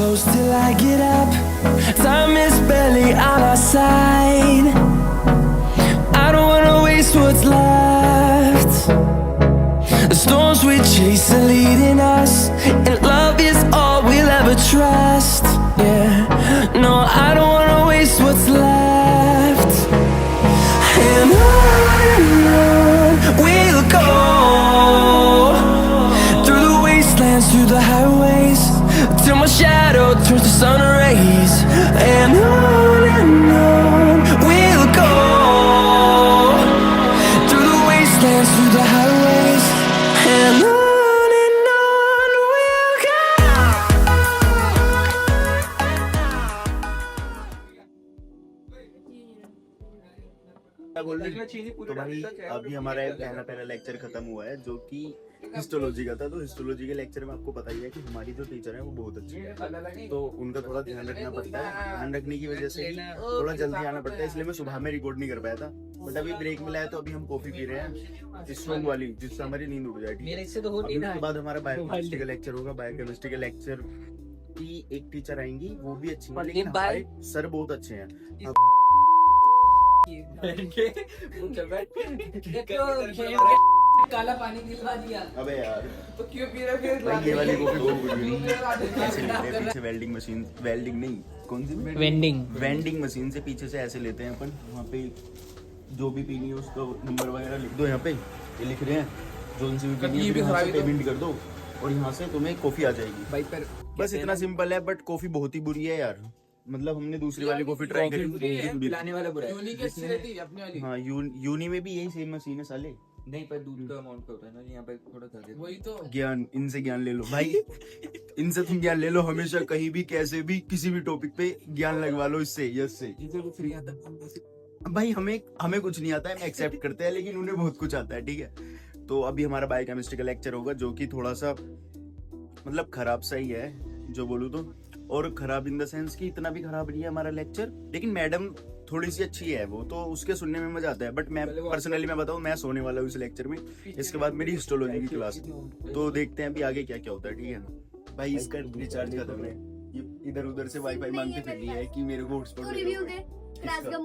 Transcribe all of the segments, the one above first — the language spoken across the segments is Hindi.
close till I get up. Time is barely on our side. I don't wanna waste what's left. The storms we chase are leading us, and love is all we'll ever trust. Yeah, no, I don't wanna waste what's left. And on we'll go, through the wastelands, through the highways, till my shadow turns to sun rays. And on we'll go, through the wastelands, through the highways, and on we'll go. तो भाई अभी हमारा पहला लेक्चर खत्म हुआ है जो कि हिस्टोलॉजी का था। तो हिस्टोलॉजी के लेक्चर में आपको पता ही है कि हमारी जो टीचर है वो बहुत अच्छी है, तो उनका थोड़ा ध्यान रखना पड़ता है। ध्यान रखने की वजह से ही थोड़ा जल्दी आना पड़ता है, इसलिए मैं सुबह में रिकॉर्ड नहीं कर पाया था। बट अभी ब्रेक मिला है तो अभी हम कॉफी पी रहे हैं स्ट्रॉन्ग वाली, जिससे हमारी नींद उड़ जाएगी। उसके बाद हमारा बायोकेमिस्ट्री का लेक्चर होगा। बायोकेमिस्ट्री के लेक्चर की एक टीचर आएंगी, वो भी अच्छी है, लेकिन हमारे सर बहुत अच्छे हैं। काला पानी दिलवा दिया। अबे यार तो क्यों पी रहे फिर? भाई ये वाली कॉफी बहुत बुरी है। ऐसे लेते हैं पीछे वेल्डिंग मशीन, वेल्डिंग नहीं, कौन सी वेंडिंग मशीन से पीछे से ऐसे लेते हैं अपन। वहाँ पे जो भी पीनी है उसका नंबर वगैरह लिख दो। यहाँ पे ये लिख रहे हैं जो सी भी पीनी है यहाँ से पेमेंट कर दो और यहाँ से तुम्हें कॉफी आ जाएगी। भाई पर बस इतना सिंपल है। बट कॉफी बहुत ही बुरी है यार, मतलब हमने दूसरी वाली कॉफी ट्राई करी, पिलाने वाला बुरा है। यूनी की अच्छी रहती है अपनी वाली। हाँ यूनी में भी यही सेम मशीन है साले। नहीं पर दूध का अमाउंट का होता है ना, यहाँ पे थोड़ा ज्यादा। वही तो ज्ञान, इनसे ज्ञान ले लो भाई। इनसे तुम ज्ञान ले लो हमेशा, कहीं भी कैसे भी किसी भी टॉपिक पे ज्ञान लगवा लो इससे, यस से। फ्री आता भाई हमें कुछ नहीं आता है, हम एक्सेप्ट करते हैं, लेकिन उन्हें बहुत कुछ आता है, ठीक है। तो अभी हमारा बायोकेमिस्ट्री का लेक्चर होगा जो कि थोड़ा सा मतलब खराब सा ही है जो बोलूँ तो। और खराब इन द सेंस कि इतना भी खराब नहीं है हमारा लेक्चर, लेकिन मैडम थोड़ी सी अच्छी है वो, तो उसके सुनने में मजा आता है। बट मैं पर्सनली मैं बताऊं, मैं सोने वाला हूँ इस लेक्चर में। इसके बाद मेरी हिस्टोलॉजी की क्लास, तो देखते हैं अभी आगे क्या क्या होता है, ठीक है ना भाई। इसका रिचार्ज खत्म है, ये इधर उधर से वाईफाई मांगते फिर है कि मेरे को हॉटस्पॉट दे दो।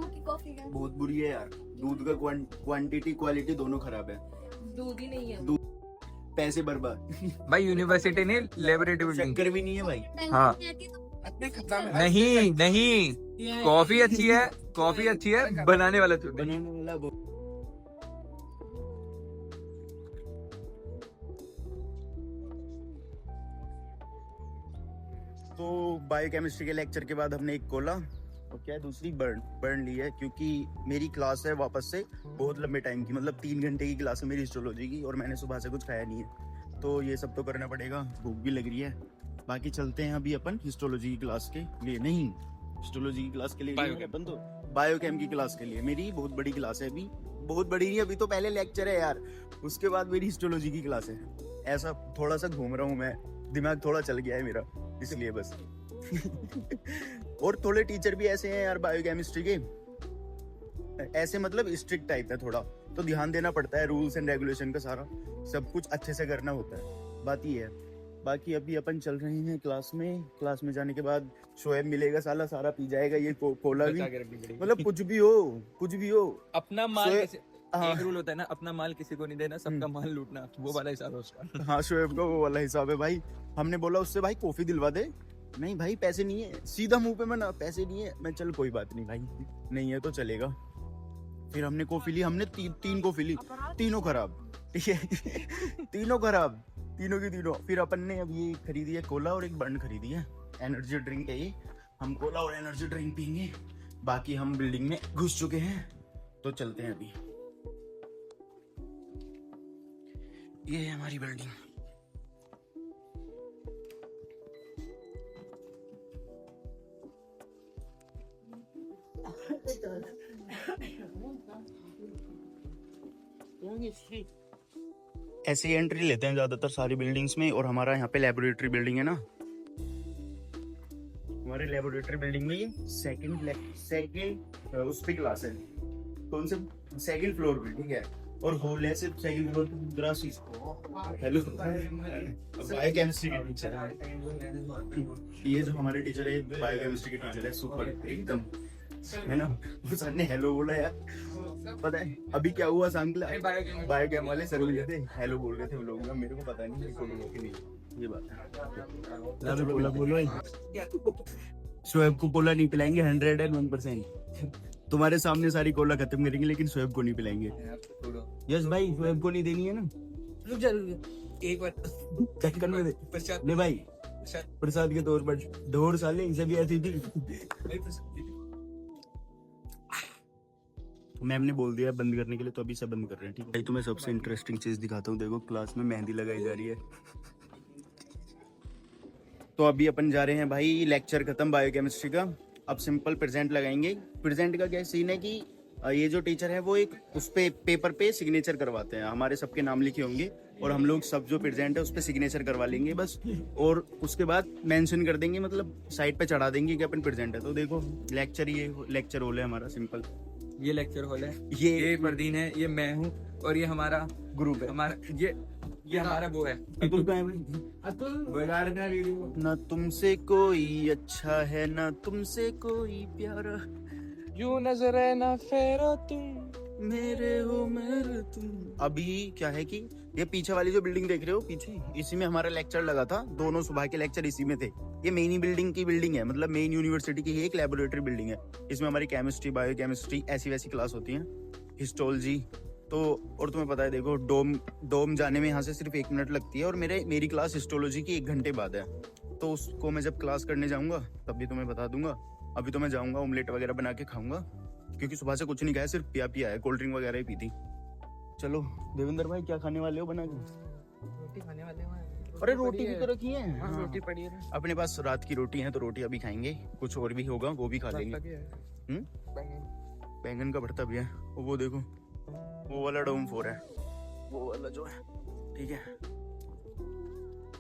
बहुत बुरी है यार, दूध का क्वांटिटी क्वालिटी दोनों खराब है। दूध ही नहीं है, पैसे बर्बाद। भाई यूनिवर्सिटी नहीं, लेबोरेटरी शक्कर भी नहीं है भाई। हाँ नहीं कॉफी अच्छी है, कॉफी अच्छी है, बनाने वाला तो बनाने वाला वो। तो बायोकेमिस्ट्री के लेक्चर के बाद हमने एक कोला और क्या है दूसरी बर्न ली है, क्योंकि मेरी क्लास है वापस से बहुत लंबे टाइम की, मतलब 3 घंटे की क्लास है मेरी हिस्टोलॉजी की, और मैंने सुबह से कुछ खाया नहीं है, तो ये सब तो करना पड़ेगा। भूख भी लग रही है। बाकी चलते हैं अभी अपन हिस्टोलॉजी की क्लास के लिए, नहीं हिस्टोलॉजी की क्लास के लिए अपन तो बायोकेम की क्लास के लिए। मेरी बहुत बड़ी क्लास है, अभी बहुत बड़ी नहीं, अभी तो पहले लेक्चर है यार, उसके बाद मेरी हिस्टोलॉजी की क्लास है। ऐसा थोड़ा सा घूम रहा हूँ मैं, दिमाग थोड़ा चल गया है मेरा, इसलिए बस। और थोड़े टीचर भी ऐसे हैं यार बायोकेमिस्ट्री के, ऐसे मतलब स्ट्रिक्ट टाइप है थोड़ा, तो ध्यान देना पड़ता है, रूल्स एंड रेगुलेशन का सारा सब कुछ अच्छे से करना होता है, बात ये है। बाकी अभी अपन चल रहे हैं क्लास में जाने के बाद शोएब मिलेगा, सारा पी जाएगा ये कोला भी, मतलब कुछ भी हो अपना माल एक रूल होता है ना, अपना माल किसी को नहीं देना, सबका माल लूटना, वो वाला हिसाब है उसका। हाँ शोएब का वो वाला हिसाब है भाई। हमने बोला उससे भाई कॉफी दिलवा दे, नहीं भाई पैसे नहीं है, सीधा मुंह पे मना, पैसे नहीं है। मैं चल कोई बात नहीं भाई, नहीं है तो चलेगा। फिर हमने कॉफी ली, हमने 3 कॉफी ली, तीनों खराब, ठीक है। तीनों खराब, तीनों की तीनों। फिर अपन ने अब ये खरीदी है कोला और एक बर्न खरीदी है, एनर्जी ड्रिंक है ये। हम कोला और एनर्जी ड्रिंक पीएंगे। बाकी हम बिल्डिंग में घुस चुके हैं, तो चलते हैं अभी। ये है हमारी बिल्डिंग। ऐसे ही एंट्री लेते हैं ज्यादातर सारी बिल्डिंग्स में। और हमारा यहाँ पे लेबोरेटरी बिल्डिंग है ना, हमारे लेबोरेटरी बिल्डिंग में ये सेकंड उस पे क्लास है, कौन से सेकंड फ्लोर पे, ठीक है। और होल है सिर्फ सेकंड फ्लोर पे ग्रासी। हेलो बायोकेमिस्ट्री के टीचर है ये, जो हमारे टीचर है बायोकेमिस्ट्री के टीचर है, सुपर एकदम, है ना। वो सर ने हेलो बोला यार, पता है अभी क्या हुआ सांगला, बायोकेम वाले सर मिले थे, हेलो बोल रहे थे वो लोग, मेरे को पता नहीं बोलूंगा कि नहीं, ये बात है। बोलो शोएब को कोला नहीं पिलाएंगे 101%। तुम्हारे सामने सारी कोला खत्म करेंगे लेकिन शोएब को नहीं पिलाएंगे। यस भाई, शोएब को नहीं देनी है ना। रुक जा एक बार चक्कर में ले भाई, प्रसाद के तौर पर ढोर साले इसे भी ऐसी थी। मैम ने बोल दिया बंद करने के लिए, तो अभी से बंद कर रहे हैं, ठीक है। तुम्हें सबसे इंटरेस्टिंग चीज दिखाता हूँ, देखो क्लास में मेहंदी लगाई जा रही है। तो अभी अपन जा रहे हैं भाई, लेक्चर खत्म बायोकेमिस्ट्री का, अब सिंपल प्रेजेंट लगाएंगे। प्रेजेंट का क्या सीन है कि ये जो टीचर है वो एक उस पे पेपर पे सिग्नेचर करवाते हैं, हमारे सबके नाम लिखे होंगे और हम लोग सब जो प्रेजेंट है उस पे सिग्नेचर करवा लेंगे बस, और उसके बाद मेंशन कर देंगे, मतलब साइड पे चढ़ा देंगे कि अपन प्रेजेंट है। तो देखो लेक्चर, ये लेक्चर हॉल है हमारा सिंपल, ये लेक्चर हॉल है, ये परदीन है, ये मैं हूँ, और ये हमारा ग्रुप है, हमारा ये हमारा वो है अतुल का है भाई। ना तुमसे कोई अच्छा है ना तुमसे कोई प्यारा, यूं नजर है ना फेरा तुम मेरे हो मेरे तुम। अभी क्या है कि ये पीछे वाली जो बिल्डिंग देख रहे हो पीछे, इसी में हमारा लेक्चर लगा था, दोनों सुबह के लेक्चर इसी में थे। ये मेन ही बिल्डिंग की बिल्डिंग है, मतलब मेन यूनिवर्सिटी की एक लेबोरेटरी बिल्डिंग है। इसमें हमारी केमिस्ट्री, बायोकेमिस्ट्री ऐसी वैसी क्लास होती है, हिस्टोलॉजी। तो और तुम्हें पता है देखो, डोम जाने में यहाँ से सिर्फ 1 मिनट लगती है, और मेरी क्लास हिस्टोलॉजी की 1 घंटे बाद है। तो उसको मैं जब क्लास करने जाऊंगा तब भी तुम्हें बता दूंगा। अभी तो मैं जाऊंगा ऑमलेट वगैरह बना के खाऊंगा, क्योंकि सुबह से कुछ नहीं खाया, सिर्फ पिया है, कोल्ड ड्रिंक वगैरह ही पी थी। चलो देवेंद्र भाई, क्या खाने वाले हो बना के? रोटी खाने वाले हैं। अरे रोटी भी तो रखी है। हाँ, रोटी पड़ी है। अपने पास रात की रोटी है, तो रोटी अभी खाएंगे, कुछ और भी होगा वो भी खा लेंगे। बैंगन का भरता भी है, वो देखो वो वाला डोम 4 है, वो वाला जो है, ठीक है।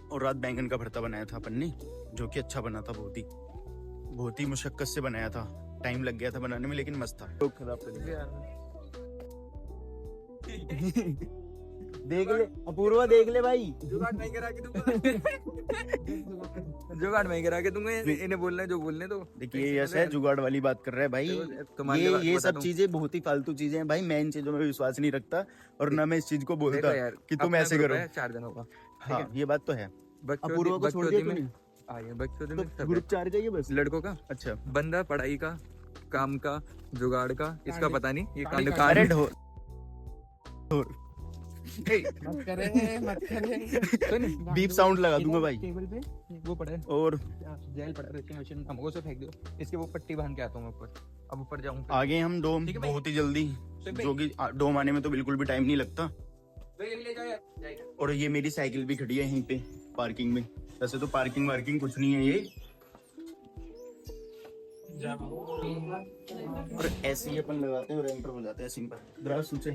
और रात बैंगन का भरता बनाया था अपन ने, जो कि अच्छा बना था, बहुत ही मुशक्कत से बनाया था, टाइम लग गया था बनाने में, लेकिन मस्त था। तो खराब कर दिया। देख ले अपूर्वा, देख ले भाई, जुगाड़ मैं करा के दूंगा। जुगाड़ मैं करा के दूंगा, इन्हें बोलना है जो बोलने दो। देखिए यस है, जुगाड़ वाली बात कर रहा है भाई। ये सब चीजें बहुत ही फालतू चीजें हैं भाई, मैं इन चीजों में विश्वास नहीं रखता, और ना मैं इस चीज को बोलता कि तुम ऐसे करो। 4 दिनों का, हाँ ये बात तो है। अपूर्वा को छोड़ दिया तूने? बच्चों तो ग्रुप 4 का ये बस लड़कों का, अच्छा बंदा पढ़ाई का, काम का, जुगाड़ का, इसका पता नहीं, ये कांड अरे ढोर मत करे। बीप साउंड लगा दूंगा भाई। टेबल पे वो पड़ा है, और जेल पड़ा है, मशीन हमको से फेंक दो, इसके वो पट्टी बांध के आता हूँ ऊपर। अब ऊपर जाऊँ आगे हम डोम बहुत ही जल्दी, जो कि डोम आने में तो बिल्कुल भी टाइम नहीं लगता। और ये मेरी साइकिल भी खड़ी है यहीं पे पार्किंग में, वैसे तो पार्किंग वार्किंग कुछ नहीं है ये, और ऐसे ही अपन लगाते हैं और एंटर हो जाते हैं सिंपल द्रास से।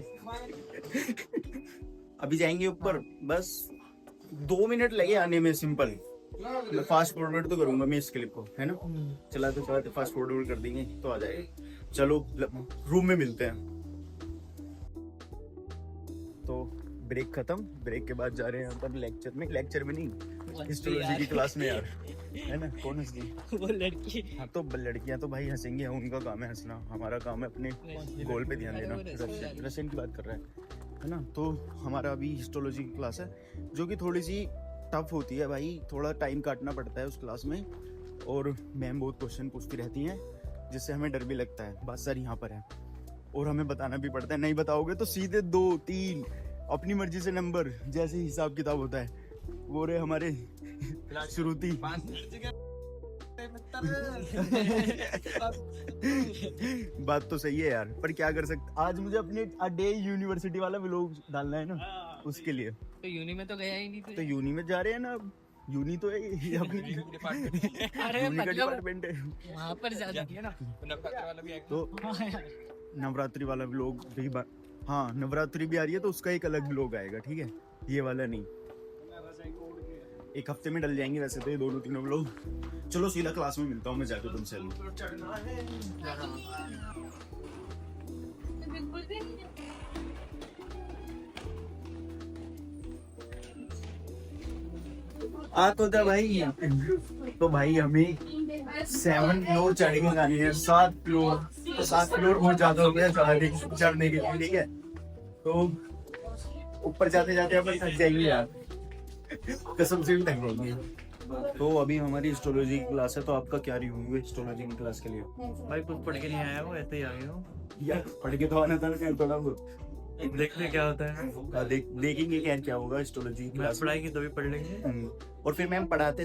अभी जाएंगे ऊपर, बस 2 मिनट लगे आने में, सिंपल। मैं फास्ट फॉरवर्ड तो करूंगा मैं इस क्लिप को, है ना, चलाते चलाते फास्ट फॉरवर्ड कर देंगे तो आ जाएगा। चलो रूम में मिलते हैं। तो ब्रेक खत्म, ब्रेक के बाद जा रहे हैं अपन लेक्चर में नहीं, हिस्टोलॉजी की क्लास में यार, है ना। कौन हंसी? वो लड़की। हाँ तो लड़कियां तो भाई हंसेंगी, उनका काम है हंसना, हमारा काम है अपने गोल पे ध्यान देना। रशियन की बात कर रहा है ना। तो हमारा अभी हिस्टोलॉजी की क्लास है, जो कि थोड़ी सी टफ होती है भाई, थोड़ा टाइम काटना पड़ता है उस क्लास में, और मैम बहुत क्वेश्चन पूछती रहती हैं, जिससे हमें डर भी लगता है। बात सर यहाँ पर है, और हमें बताना भी पड़ता है, नहीं बताओगे तो सीधे 2-3 अपनी मर्जी से नंबर, जैसे हिसाब किताब होता है। वो रहे हमारे श्रुति। बात तो सही है यार, पर क्या कर सकते, आज मुझे अपने डे यूनिवर्सिटी वाला व्लॉग डालना है ना, उसके लिए। तो यूनी में तो गया ही नहीं, तो यूनी में जा रहे हैं ना, यूनी तो है ये अपनी अरे यूनी का डिपार्टमेंट है, वहाँ पर जाना है ना। तो नवरात्रि वाला व्लॉग भी, हाँ नवरात्रि भी आ रही है तो उसका एक अलग व्लॉग आएगा, ठीक है, ये वाला नहीं। 1 हफ्ते में डल जाएंगे वैसे तो ये 2-3 व्लॉग। चलो सीधा क्लास में मिलता हूँ मैं जाके तुमसे। तो था भाई। तो भाई हमें 7 फ्लोर चढ़ने जानी है, 7 फ्लोर। तो 7 फ्लोर बहुत ज्यादा हो गया चढ़ने के लिए, ठीक है। तो ऊपर जाते जाते अपन थक जाएंगे यार, कसम से भी थक जाएंगे। तो अभी हमारी हिस्टोलॉजी की क्लास है, तो आपका क्या रिव्यू है हिस्टोलॉजी की क्लास के लिए? भाई कुछ पढ़ के नहीं आया हूँ, ऐसे ही आ गया हूँ। यार पढ़ के तो आना था ना थोड़ा बहुत। देखते क्या होता है। देखेंगे क्या होगा हिस्टोलॉजी की मैं क्लास में। पढ़ाई की तभी पढ़ लेंगे। और फिर मैम पढ़ाते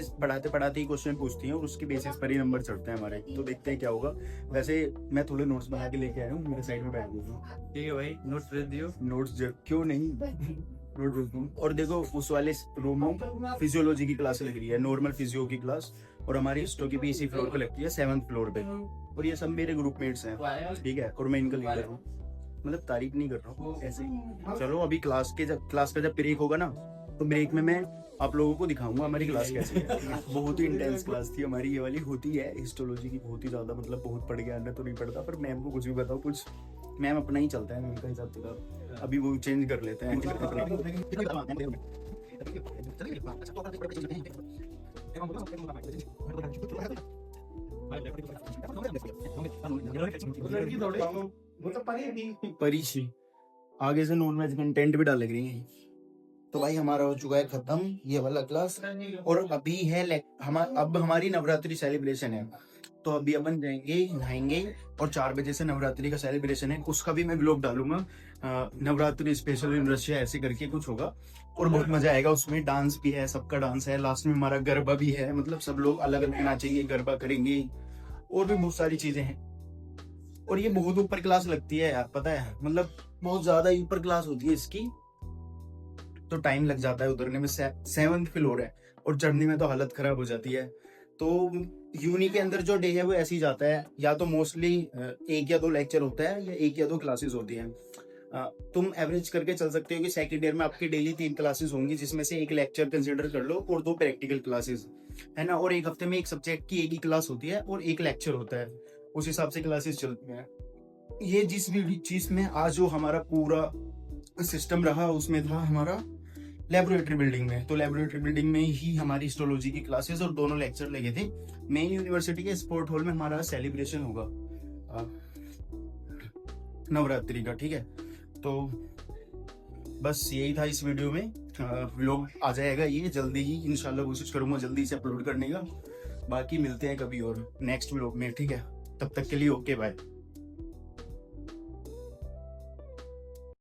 ही क्वेश्चन पूछती हैं और उसके बेसिस पर ही नंबर चढ़ते हैं हमारे। तो देखते हैं क्या होगा। वैसे मैं थोड़े नोट्स बना के लेके आया हूँ, मेरे साइड में बैठ दीजिए। ठीक है भाई, नोट्स भेज दियो। नोट्स क्यों नहीं, नोट भेज दूँ। और देखो उस वाले रूम में फिजियोलॉजी की क्लास लग रही है, नॉर्मल फिजियो की क्लास। और हमारी हिस्टो की भी इसी फ्लोर पे लगती है, 7th फ्लोर पे। और ये सब मेरे ग्रुपमेट्स हैं, ठीक है। और मैं इनका लीडर हूँ, मतलब तारीफ नहीं कर रहा हूँ, ऐसे ही। चलो अभी क्लास का जब ब्रेक होगा ना, तो ब्रेक में मैं आप लोगों को दिखाऊंगा हमारी क्लास कैसी है। बहुत ही इंटेंस क्लास थी हमारी ये वाली। होती है हिस्टोलॉजी की बहुत ही ज्यादा, मतलब बहुत पढ़ गया, तो नहीं पढ़ता। पर मैम को कुछ भी बताओ, कुछ मैम अपना ही चलता है, मैम का हिसाब किताब। अभी वो चेंज कर लेते हैं। परीक्षी आगे से नॉन वेज कंटेंट भी डाल रही है। तो भाई हमारा हो चुका है खत्म ये वाला क्लास। और अभी है अब हमारी नवरात्रि सेलिब्रेशन है। तो अभी अपन जाएंगे नहाएंगे और 4 बजे से नवरात्रि का सेलिब्रेशन है, उसका भी मैं व्लॉग डालूंगा। नवरात्रि स्पेशल इन रशिया ऐसे करके कुछ होगा और बहुत मजा आएगा उसमें। डांस भी है, सबका डांस है। लास्ट में हमारा गरबा भी है, मतलब सब लोग अलग अलग नाचेंगे, गरबा करेंगे और भी बहुत सारी चीजें हैं। और ये बहुत ऊपर क्लास लगती है यार, पता है, मतलब बहुत ज्यादा ऊपर क्लास होती है इसकी। तो टाइम लग जाता है उतरने में। 7th फ्लोर है और चढ़ने में तो हालत खराब हो जाती है। तो यूनी के अंदर जो डे है वो ऐसे ही जाता है, या तो मोस्टली 1 या 2 लेक्चर होता है या 1 या 2 क्लासेस होती हैं। तुम एवरेज करके चल सकते हो कि सेकंड ईयर में आपकी डेली 3 क्लासेस होंगी, जिसमें से 1 लेक्चर कंसिडर कर लो और 2 प्रैक्टिकल क्लासेस है ना। और 1 हफ्ते में 1 सब्जेक्ट की 1 ही क्लास होती है और 1 लेक्चर होता है, उस हिसाब से क्लासेस चलती हैं। ये जिस भी चीज में आज जो हमारा पूरा सिस्टम रहा उसमें था हमारा लेबोरेटरी बिल्डिंग में। तो लेबोरेटरी बिल्डिंग में ही हमारी हिस्टोलॉजी की क्लासेस और दोनों लेक्चर लगे थे। मेन यूनिवर्सिटी के स्पोर्ट हॉल में हमारा सेलिब्रेशन होगा नवरात्रि का, ठीक है। तो बस यही था इस वीडियो में। व्लॉग आ जाएगा ये जल्दी ही, इंशाल्लाह कोशिश करूंगा जल्दी से अपलोड करने का। बाकी मिलते हैं कभी और नेक्स्ट व्लॉग में, ठीक है। तब तक के लिए ओके बाय।